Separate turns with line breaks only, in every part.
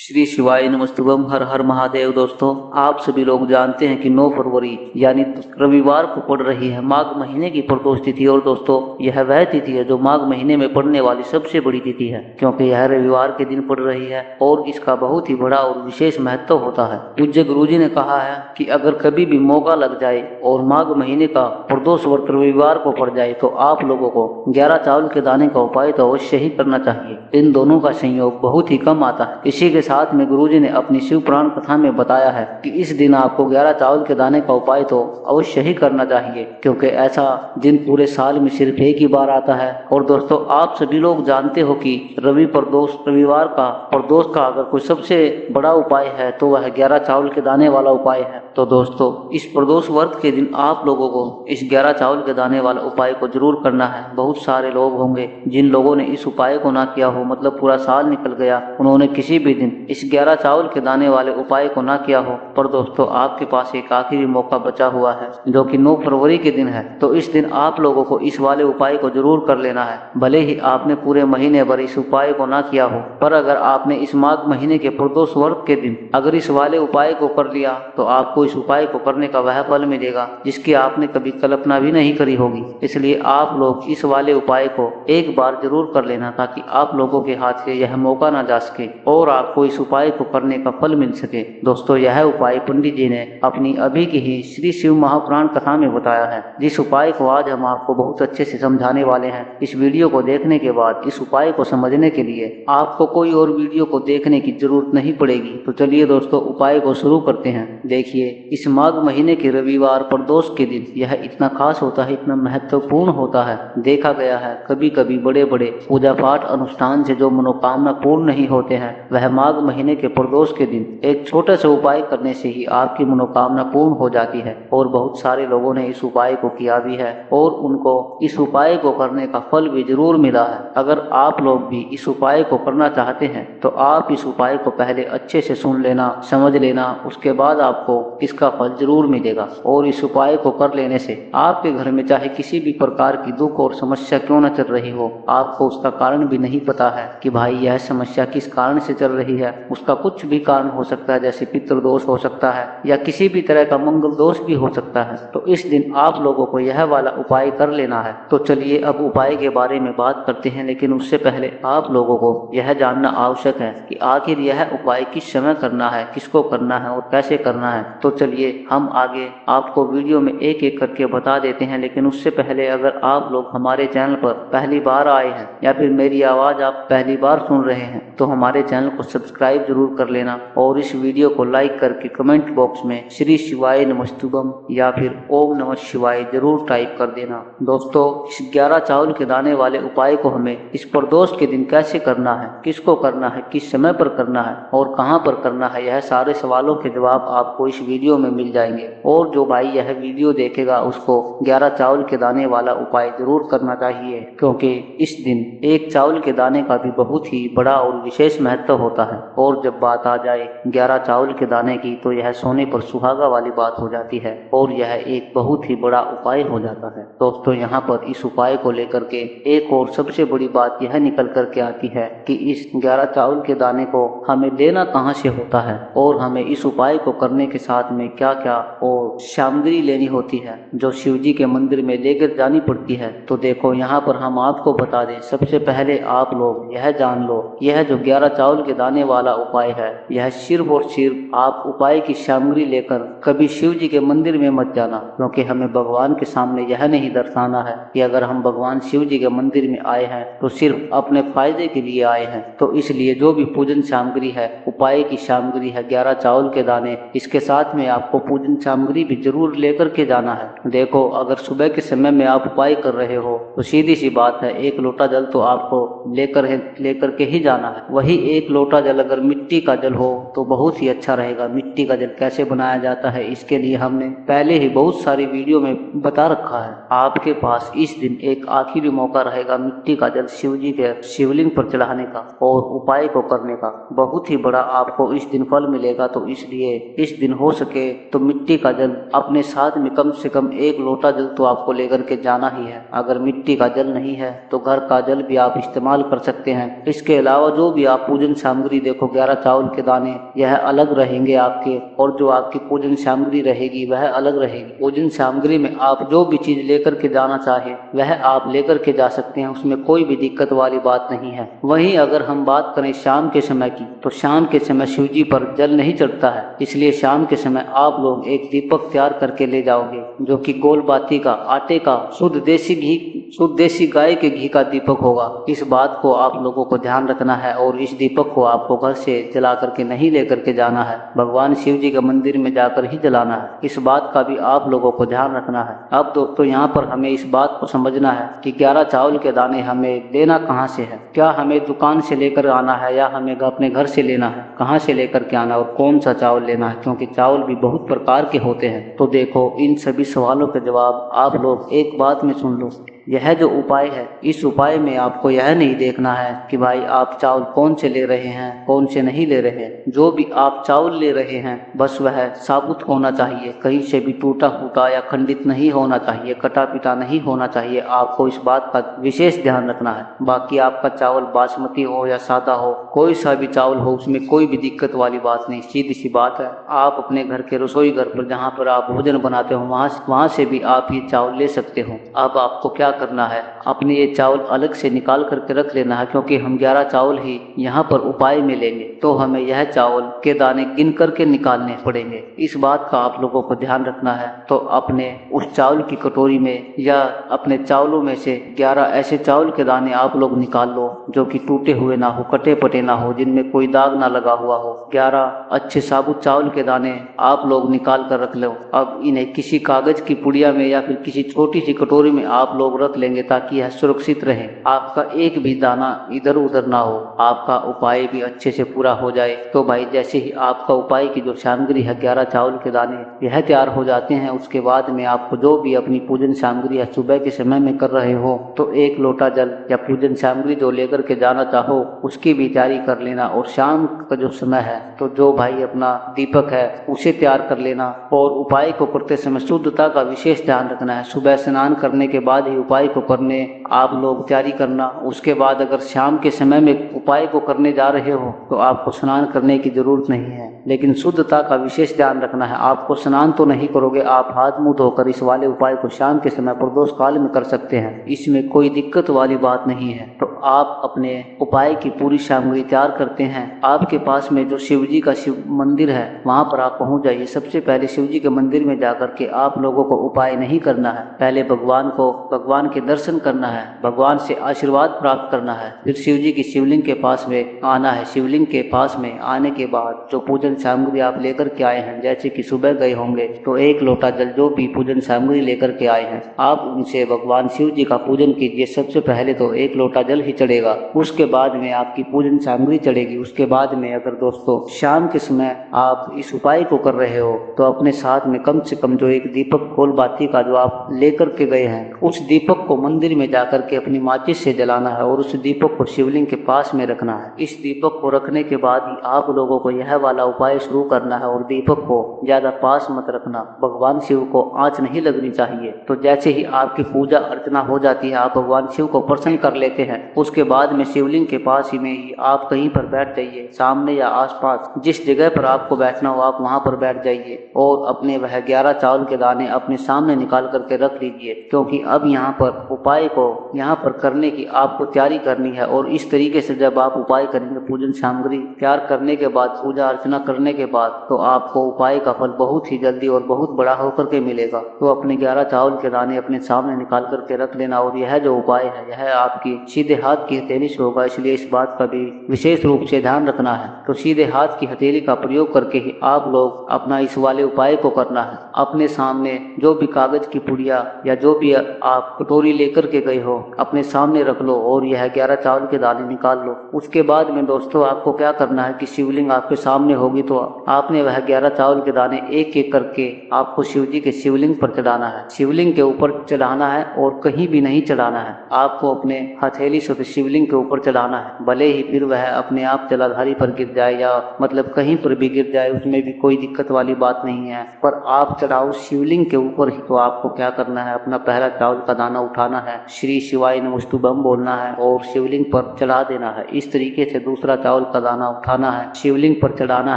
श्री शिवाय नमस्तुभम। हर हर महादेव। दोस्तों, आप सभी लोग जानते हैं कि 9 फरवरी यानी रविवार को पड़ रही है माघ महीने की प्रदोष तिथि। और दोस्तों, यह वह तिथि है जो माघ महीने में पड़ने वाली सबसे बड़ी तिथि है, क्योंकि यह रविवार के दिन पड़ रही है और इसका बहुत ही बड़ा और विशेष महत्व होता है। पूज्य गुरुजी ने कहा है कि अगर कभी भी मौका लग जाए और माघ महीने का प्रदोष व्रत रविवार को पड़ जाए तो आप लोगों को 11 चावल के दाने का उपाय तो अवश्य ही करना चाहिए। इन दोनों का संयोग बहुत ही कम आता है। इसी के साथ में गुरुजी ने अपनी शिव पुराण कथा में बताया है कि इस दिन आपको 11 चावल के दाने का उपाय तो अवश्य ही करना चाहिए, क्योंकि ऐसा दिन पूरे साल में सिर्फ एक ही बार आता है। और दोस्तों, आप सभी लोग जानते हो कि रविवार का प्रदोष का अगर कोई सबसे बड़ा उपाय है तो वह 11 चावल के दाने वाला उपाय है। तो दोस्तों, इस प्रदोष व्रत के दिन आप लोगों को इस 11 चावल के दाने वाला उपाय को जरूर करना है। बहुत सारे लोग होंगे जिन लोगों ने इस उपाय को ना किया हो, मतलब पूरा साल निकल गया, उन्होंने किसी भी दिन इस 11 चावल के दाने वाले उपाय को ना किया हो। पर दोस्तों, आपके पास एक आखिरी मौका बचा हुआ है जो कि 9 फरवरी के दिन है। तो इस दिन आप लोगों को इस वाले उपाय को जरूर कर लेना है। भले ही आपने पूरे महीने भर इस उपाय को ना किया हो, पर अगर आपने इस माघ महीने के प्रदोष व्रत के दिन अगर इस वाले उपाय को कर लिया तो आपको इस उपाय को करने का वह फल मिलेगा जिसकी आपने कभी कल्पना भी नहीं करी होगी। इसलिए आप लोग इस वाले उपाय को एक बार जरूर कर लेना, ताकि आप लोगों के हाथ से यह मौका ना जा सके और आपको इस उपाय को करने का फल मिल सके। दोस्तों, यह उपाय पंडित जी ने अपनी अभी की ही श्री शिव महापुराण कथा में बताया है, जिस उपाय को आज हम आपको बहुत अच्छे से समझाने वाले हैं। इस वीडियो को देखने के बाद इस उपाय को समझने के लिए आपको कोई और वीडियो को देखने की जरूरत नहीं पड़ेगी। तो चलिए दोस्तों, उपाय को शुरू करते हैं। देखिए, इस माघ महीने के रविवार प्रदोष के दिन यह इतना खास होता है, इतना महत्वपूर्ण होता है। देखा गया है कभी कभी बड़े बड़े पूजा पाठ अनुष्ठान से जो मनोकामना पूर्ण नहीं होते हैं, वह माघ महीने के प्रदोष के दिन एक छोटा सा उपाय करने से ही आपकी मनोकामना पूर्ण हो जाती है। और बहुत सारे लोगों ने इस उपाय को किया भी है और उनको इस उपाय को करने का फल भी जरूर मिला है। अगर आप लोग भी इस उपाय को करना चाहते हैं तो आप इस उपाय को पहले अच्छे से सुन लेना, समझ लेना, उसके बाद आपको इसका फल जरूर मिलेगा। और इस उपाय को कर लेने से आपके घर में चाहे किसी भी प्रकार की दुख और समस्या क्यों न चल रही हो, आपको उसका कारण भी नहीं पता है कि भाई यह समस्या किस कारण से चल रही है। उसका कुछ भी कारण हो सकता है, जैसे पितृ दोष हो सकता है या किसी भी तरह का मंगल दोष भी हो सकता है। तो इस दिन आप लोगों को यह वाला उपाय कर लेना है। तो चलिए अब उपाय के बारे में बात करते हैं, लेकिन उससे पहले आप लोगों को यह जानना आवश्यक है कि आखिर यह उपाय किस समय करना है, किसको करना है और कैसे करना है। तो चलिए हम आगे आपको वीडियो में एक एक करके बता देते हैं। लेकिन उससे पहले अगर आप लोग हमारे चैनल पर पहली बार आए हैं या फिर मेरी आवाज आप पहली बार सुन रहे हैं तो हमारे चैनल को सब्सक्राइब जरूर कर लेना और इस वीडियो को लाइक करके कमेंट बॉक्स में श्री शिवाय नमस्तुभम या फिर ओम नमः शिवाय जरूर टाइप कर देना। दोस्तों, इस 11 चावल के दाने वाले उपाय को हमें इस प्रदोष के दिन कैसे करना है, किसको करना है, किस समय पर करना है और कहां पर करना है, यह सारे सवालों के जवाब आपको इस वीडियो में मिल जाएंगे। और जो भाई यह वीडियो देखेगा उसको 11 चावल के दाने वाला उपाय जरूर करना चाहिए, क्योंकि इस दिन एक चावल के दाने का भी बहुत ही बड़ा और विशेष महत्व होता है। और जब बात आ जाए 11 चावल के दाने की तो यह सोने पर सुहागा वाली बात हो जाती है और यह एक बहुत ही बड़ा उपाय हो जाता है। दोस्तों, यहाँ पर इस उपाय को लेकर के एक और सबसे बड़ी बात यह निकल करके आती है कि इस 11 चावल के दाने को हमें लेना कहाँ से होता है और हमें इस उपाय को करने के साथ में क्या क्या और सामग्री लेनी होती है जो शिव जी के मंदिर में लेकर जानी पड़ती है। तो देखो, यहाँ पर हम आपको बता दें, सबसे पहले आप लोग यह जान लो, यह जो 11 चावल के दाने वाला उपाय है, यह सिर्फ और सिर्फ आप उपाय की सामग्री लेकर कभी शिव जी के मंदिर में मत जाना, क्योंकि हमें भगवान के सामने यह नहीं दर्शाना है कि अगर हम भगवान शिव जी के मंदिर में आए हैं तो सिर्फ अपने फायदे के लिए आए हैं। तो इसलिए जो भी पूजन सामग्री है, उपाय की सामग्री है 11 चावल के दाने, इसके साथ में आपको पूजन सामग्री भी जरूर लेकर के जाना है। देखो, अगर सुबह के समय में आप उपाय कर रहे हो तो सीधी सी बात है, एक लोटा जल तो आपको लेकर के ही जाना है। वही एक लोटा जल अगर मिट्टी का जल हो तो बहुत ही अच्छा रहेगा। मिट्टी का जल कैसे बनाया जाता है इसके लिए हमने पहले ही बहुत सारी वीडियो में बता रखा है। आपके पास इस दिन एक आखिरी मौका रहेगा मिट्टी का जल शिव जी के शिवलिंग पर चढ़ाने का और उपाय को करने का। बहुत ही बड़ा आपको इस दिन फल मिलेगा। तो इसलिए इस दिन हो सके तो मिट्टी का जल अपने साथ में कम से कम एक लोटा जल तो आपको लेकर के जाना ही है। अगर मिट्टी का जल नहीं है तो घर का जल भी आप इस्तेमाल कर सकते हैं। इसके अलावा जो भी आप पूजन सामग्री देखो देखो 11 चावल के दाने यह अलग रहेंगे आपके, और जो आपकी पूजन सामग्री रहेगी वह अलग रहेगी। पूजन सामग्री में आप जो भी चीज लेकर के जाना चाहे वह आप लेकर के जा सकते हैं, उसमें कोई भी दिक्कत वाली बात नहीं है। वहीं अगर हम बात करें शाम के समय की, तो शाम के समय शिव जी पर जल नहीं चढ़ता है, इसलिए शाम के समय आप लोग एक दीपक तैयार करके ले जाओगे जो कि गोल बाती का, आटे का, शुद्ध देसी घी, शुद्ध देसी गाय के घी का दीपक होगा। इस बात को आप लोगों को ध्यान रखना है और इस दीपक को आपको घर से जला करके नहीं लेकर के जाना है, भगवान शिव जी के मंदिर में जाकर ही जलाना है। इस बात का भी आप लोगों को ध्यान रखना है। अब दोस्तों यहाँ पर हमें इस बात को समझना है कि 11 चावल के दाने हमें लेना कहाँ से है। क्या हमें दुकान से लेकर आना है या हमें अपने घर से लेना है, कहाँ से लेकर के आना और कौन सा चावल लेना है, क्योंकि चावल भी बहुत प्रकार के होते हैं। तो देखो इन सभी सवालों के जवाब आप लोग एक बात में सुन लो। यह जो उपाय है, इस उपाय में आपको यह नहीं देखना है कि भाई आप चावल कौन से ले रहे हैं, कौन से नहीं ले रहे हैं। जो भी आप चावल ले रहे हैं बस वह साबुत होना चाहिए, कहीं से भी टूटा फूटा या खंडित नहीं होना चाहिए, कटा पिटा नहीं होना चाहिए। आपको इस बात का विशेष ध्यान रखना है। बाकी आपका चावल बासमती हो या सादा हो, कोई सा भी चावल हो, उसमें कोई भी दिक्कत वाली बात नहीं। सीधी सी बात है, आप अपने घर के रसोई घर पर जहाँ पर आप भोजन बनाते हो वहाँ से भी आप ये चावल ले सकते हो। अब आपको क्या करना है, अपने ये चावल अलग से निकाल करके रख लेना है, क्योंकि हम 11 चावल ही यहाँ पर उपाय में लेंगे, तो हमें यह चावल के दाने गिन करके निकालने पड़ेंगे। इस बात का आप लोगों को ध्यान रखना है। तो अपने उस चावल की कटोरी में या अपने चावलों में से 11 ऐसे चावल के दाने आप लोग निकाल लो जो कि टूटे हुए ना हो, कटे पटे ना हो, जिनमें कोई दाग ना लगा हुआ हो। 11 अच्छे साबुत चावल के दाने आप लोग निकाल कर रख लो। अब इन्हें किसी कागज की पुड़िया में या फिर किसी छोटी सी कटोरी में आप लोग रख लेंगे ताकि यह सुरक्षित रहे, आपका एक भी दाना इधर उधर ना हो, आपका उपाय भी अच्छे से पूरा हो जाए। तो भाई जैसे ही आपका उपाय की जो सामग्री है 11 चावल के दाने यह तैयार हो जाते हैं, उसके बाद में आपको जो भी अपनी पूजन सामग्री या सुबह के समय में कर रहे हो तो 1 लोटा जल या पूजन सामग्री जो लेकर के जाना चाहो उसकी भी तैयारी कर लेना। और शाम का जो समय है तो जो भाई अपना दीपक है उसे तैयार कर लेना। और उपाय को करते समय शुद्धता का विशेष ध्यान रखना है। सुबह स्नान करने के बाद ही उपाय को करने आप लोग तैयारी करना। उसके बाद अगर शाम के समय में उपाय को करने जा रहे हो तो आपको स्नान करने की जरूरत नहीं है, लेकिन शुद्धता का विशेष ध्यान रखना है। आपको स्नान तो नहीं करोगे, आप हाथ मुंह धोकर इस वाले उपाय को शाम के समय प्रदोष काल में कर सकते हैं, इसमें कोई दिक्कत वाली बात नहीं है। तो आप अपने उपाय की पूरी सामग्री तैयार करते हैं। आपके पास में जो शिव जी का शिव मंदिर है वहां पर आप पहुंच जाइए। सबसे पहले शिव जी के मंदिर में जाकर के आप लोगों को उपाय नहीं करना है, पहले भगवान के दर्शन करना है, भगवान से आशीर्वाद प्राप्त करना है, फिर शिव जी की शिवलिंग के पास में आना है। शिवलिंग के पास में आने के बाद जो पूजन सामग्री आप लेकर के आए हैं, जैसे कि सुबह गए होंगे तो 1 लोटा जल जो भी पूजन सामग्री लेकर के आए हैं आप उनसे भगवान शिव जी का पूजन कीजिए। सबसे पहले तो 1 लोटा जल ही चढ़ेगा, उसके बाद में आपकी पूजन सामग्री चढ़ेगी। उसके बाद में अगर दोस्तों शाम के समय आप इस उपाय को कर रहे हो तो अपने साथ में कम से कम जो एक दीपक गोल बाती का जो आप लेकर के गए हैं उस दीपक को मंदिर में जाकर के अपनी माचिस से जलाना है और उस दीपक को शिवलिंग के पास में रखना है। इस दीपक को रखने के बाद ही आप लोगों को यह वाला उपाय शुरू करना है। और दीपक को ज्यादा पास मत रखना, भगवान शिव को आंच नहीं लगनी चाहिए। तो जैसे ही आपकी पूजा अर्चना हो जाती है, आप भगवान शिव को प्रसन्न कर लेते हैं, उसके बाद में शिवलिंग के पास ही में ही आप कहीं पर बैठ जाइए, सामने या आसपास जिस जगह पर आपको बैठना हो आप वहां पर बैठ जाइए और अपने वह 11 चावल के दाने अपने सामने निकाल करके रख लीजिए। क्योंकि अब यहाँ पर उपाय को यहाँ पर करने की आपको तैयारी करनी है। और इस तरीके से जब आप उपाय करेंगे, पूजन सामग्री तैयार करने के बाद, पूजा अर्चना करने के बाद, तो आपको उपाय का फल बहुत ही जल्दी और बहुत बड़ा होकर के मिलेगा। तो अपने 11 चावल के दाने अपने सामने निकाल करके रख लेना। और यह जो उपाय है यह आपकी सीधे हाथ की हथेली से होगा, इसलिए इस बात का भी विशेष रूप से ध्यान रखना है। तो सीधे हाथ की हथेली का प्रयोग करके ही आप लोग अपना इस वाले उपाय को करना है। अपने सामने जो भी कागज की पुड़िया या जो भी आप कटोरी लेकर के गए हो अपने सामने रख लो और यह 11 चावल के दाने निकाल लो। उसके बाद में दोस्तों आपको क्या करना है कि शिवलिंग आपके सामने होगी तो आपने वह 11 चावल के दाने एक एक करके आपको शिव जी के शिवलिंग पर चढ़ाना है। शिवलिंग के ऊपर चढ़ाना है और कहीं भी नहीं चढ़ाना है, आपको अपने हथेली से शिवलिंग के ऊपर चढ़ाना है। भले ही फिर वह अपने आप जलाधारी पर गिर जाए या मतलब कहीं पर भी गिर जाए, उसमें भी कोई दिक्कत वाली बात नहीं है, पर आप चढ़ाओ शिवलिंग के ऊपर ही। तो आपको क्या करना है, अपना पहला चावल का दाना दाना उठाना है, श्री शिवाय नमस्तुभ्यम बोलना है और शिवलिंग पर चढ़ा देना है। इस तरीके से दूसरा चावल का दाना उठाना है, शिवलिंग पर चढ़ाना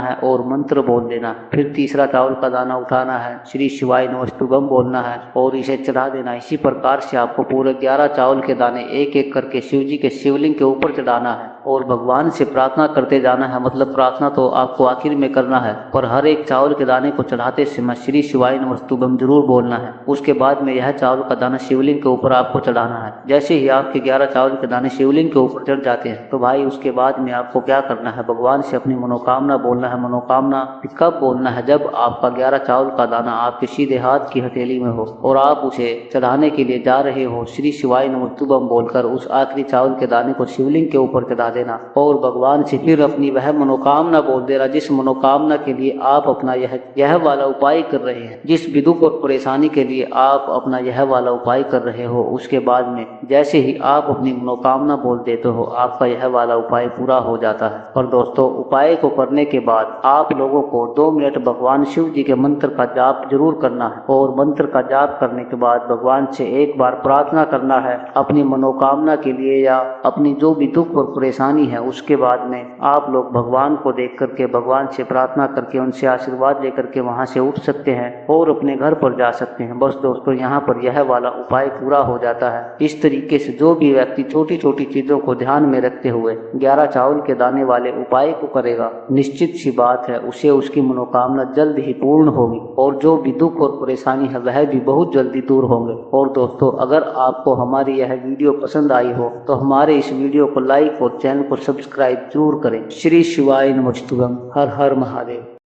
है और मंत्र बोल देना। फिर तीसरा चावल का दाना उठाना है, श्री शिवाय नमस्तुभ्यम बोलना है और इसे चढ़ा देना। इसी प्रकार से आपको पूरे 11 चावल के दाने एक एक करके शिव जी के शिवलिंग के ऊपर चढ़ाना है और भगवान से प्रार्थना करते जाना है। मतलब प्रार्थना तो आपको आखिर में करना है, पर हर एक चावल के दाने को चढ़ाते समय श्री शिवाय नमस्तुभ्यम जरूर बोलना है। उसके बाद में यह चावल का दाना शिवलिंग के ऊपर आपको चढ़ाना है। जैसे ही आपके 11 चावल के दाने शिवलिंग के ऊपर चढ़ जाते हैं तो भाई उसके बाद में आपको क्या करना है, भगवान से अपनी मनोकामना बोलना है। मनोकामना कब बोलना है, जब आपका 11 चावल का दाना आपके सीधे हाथ की हथेली में हो और आप उसे चढ़ाने के लिए जा रहे हो। श्री शिवाय नमस्तुभ्यम बोलकर उस आखिरी चावल के दाने को शिवलिंग के ऊपर चढ़ा देना और भगवान से फिर अपनी वह मनोकामना बोल देना जिस मनोकामना के लिए आप अपना यह वाला उपाय कर रहे हैं, जिस भी दुख और परेशानी के लिए आप अपना यह वाला उपाय कर रहे हो। उसके बाद में जैसे ही आप अपनी मनोकामना बोल देते हो आपका यह वाला उपाय पूरा हो जाता है। और दोस्तों उपाय को करने के बाद आप लोगों को 2 मिनट भगवान शिव जी के मंत्र का जाप जरूर करना है और मंत्र का जाप करने के बाद भगवान से एक बार प्रार्थना करना है अपनी मनोकामना के लिए या अपनी जो भी दुख और परेशानी है। उसके बाद में आप लोग भगवान को देख करके भगवान से प्रार्थना करके उनसे आशीर्वाद लेकर के वहां से उठ सकते हैं और अपने घर पर जा सकते हैं। बस दोस्तों यहाँ पर यह वाला उपाय पूरा हो जाता है। इस तरीके से जो भी व्यक्ति छोटी छोटी चीजों को ध्यान में रखते हुए 11 चावल के दाने वाले उपाय को करेगा, निश्चित सी बात है उसे उसकी मनोकामना जल्द ही पूर्ण होगी और जो भी दुख और परेशानी है वह भी बहुत जल्दी दूर होंगे। और दोस्तों अगर आपको हमारी यह वीडियो पसंद आई हो तो हमारे इस वीडियो को लाइक और चैनल को सब्सक्राइब जरूर करें। श्री शिवाय नमस्तुभ्यम। हर हर महादेव।